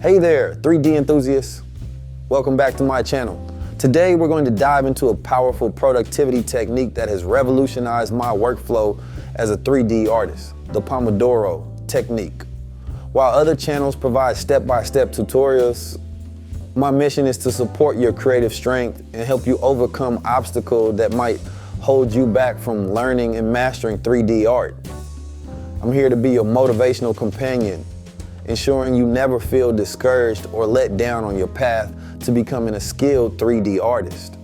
Hey there, 3D enthusiasts. Welcome back to my channel. Today we're going to dive into a powerful productivity technique that has revolutionized my workflow as a 3D artist, the Pomodoro technique. While other channels provide step-by-step tutorials, my mission is to support your creative strength and help you overcome obstacles that might hold you back from learning and mastering 3D art. I'm here to be your motivational companion, ensuring you never feel discouraged or let down on your path to becoming a skilled 3D artist.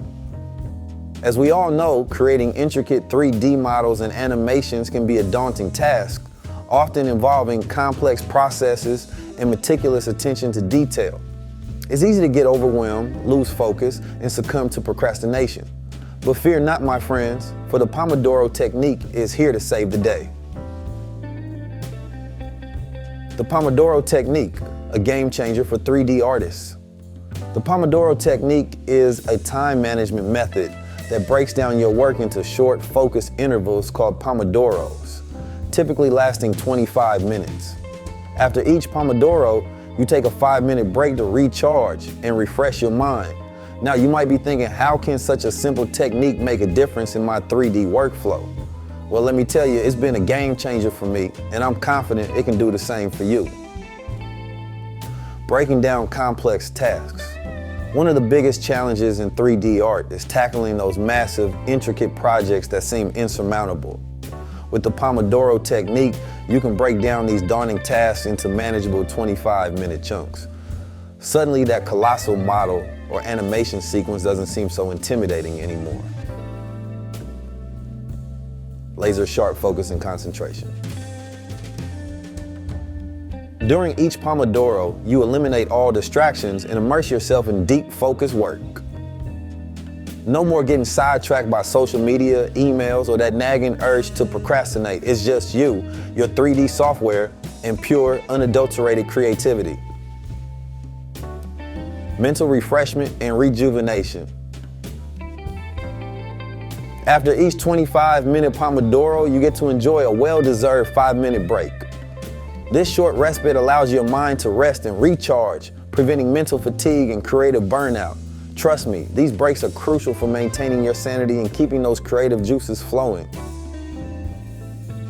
As we all know, creating intricate 3D models and animations can be a daunting task, often involving complex processes and meticulous attention to detail. It's easy to get overwhelmed, lose focus, and succumb to procrastination. But fear not, my friends, for the Pomodoro technique is here to save the day. The Pomodoro technique, a game changer for 3D artists. The Pomodoro technique is a time management method that breaks down your work into short, focused intervals called Pomodoros, typically lasting 25 minutes. After each Pomodoro, you take a 5-minute break to recharge and refresh your mind. Now, you might be thinking, how can such a simple technique make a difference in my 3D workflow? Well, let me tell you, it's been a game changer for me, and I'm confident it can do the same for you. Breaking down complex tasks. One of the biggest challenges in 3D art is tackling those massive, intricate projects that seem insurmountable. With the Pomodoro technique, you can break down these daunting tasks into manageable 25-minute chunks. Suddenly, that colossal model or animation sequence doesn't seem so intimidating anymore. Laser sharp focus and concentration. During each Pomodoro, you eliminate all distractions and immerse yourself in deep, focused work. No more getting sidetracked by social media, emails, or that nagging urge to procrastinate. It's just you, your 3D software, and pure, unadulterated creativity. Mental refreshment and rejuvenation. After each 25-minute Pomodoro, you get to enjoy a well-deserved 5-minute break. This short respite allows your mind to rest and recharge, preventing mental fatigue and creative burnout. Trust me, these breaks are crucial for maintaining your sanity and keeping those creative juices flowing.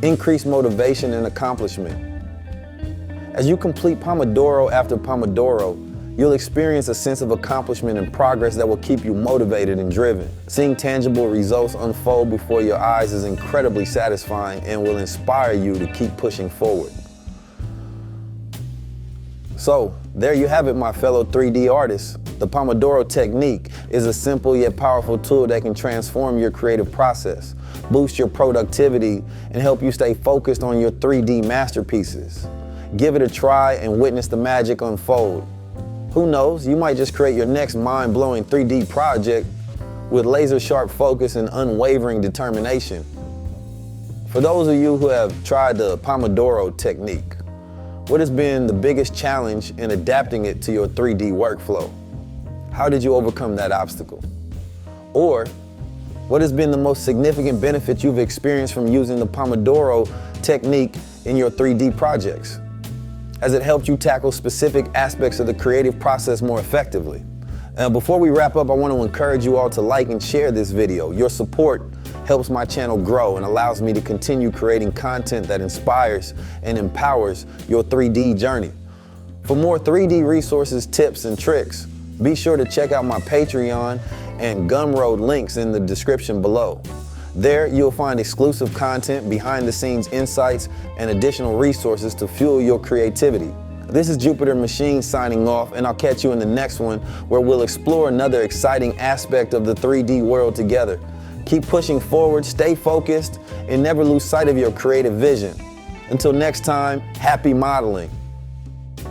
Increase motivation and accomplishment. As you complete Pomodoro after Pomodoro, you'll experience a sense of accomplishment and progress that will keep you motivated and driven. Seeing tangible results unfold before your eyes is incredibly satisfying and will inspire you to keep pushing forward. So, there you have it, my fellow 3D artists. The Pomodoro technique is a simple yet powerful tool that can transform your creative process, boost your productivity, and help you stay focused on your 3D masterpieces. Give it a try and witness the magic unfold. Who knows, you might just create your next mind-blowing 3D project with laser-sharp focus and unwavering determination. For those of you who have tried the Pomodoro technique, what has been the biggest challenge in adapting it to your 3D workflow? How did you overcome that obstacle? Or, what has been the most significant benefit you've experienced from using the Pomodoro technique in your 3D projects? Has it helped you tackle specific aspects of the creative process more effectively? Before we wrap up, I want to encourage you all to like and share this video. Your support helps my channel grow and allows me to continue creating content that inspires and empowers your 3D journey. For more 3D resources, tips, and tricks, be sure to check out my Patreon and Gumroad links in the description below. There, you'll find exclusive content, behind-the-scenes insights, and additional resources to fuel your creativity. This is Jupiter Machine signing off, and I'll catch you in the next one where we'll explore another exciting aspect of the 3D world together. Keep pushing forward, stay focused, and never lose sight of your creative vision. Until next time, happy modeling.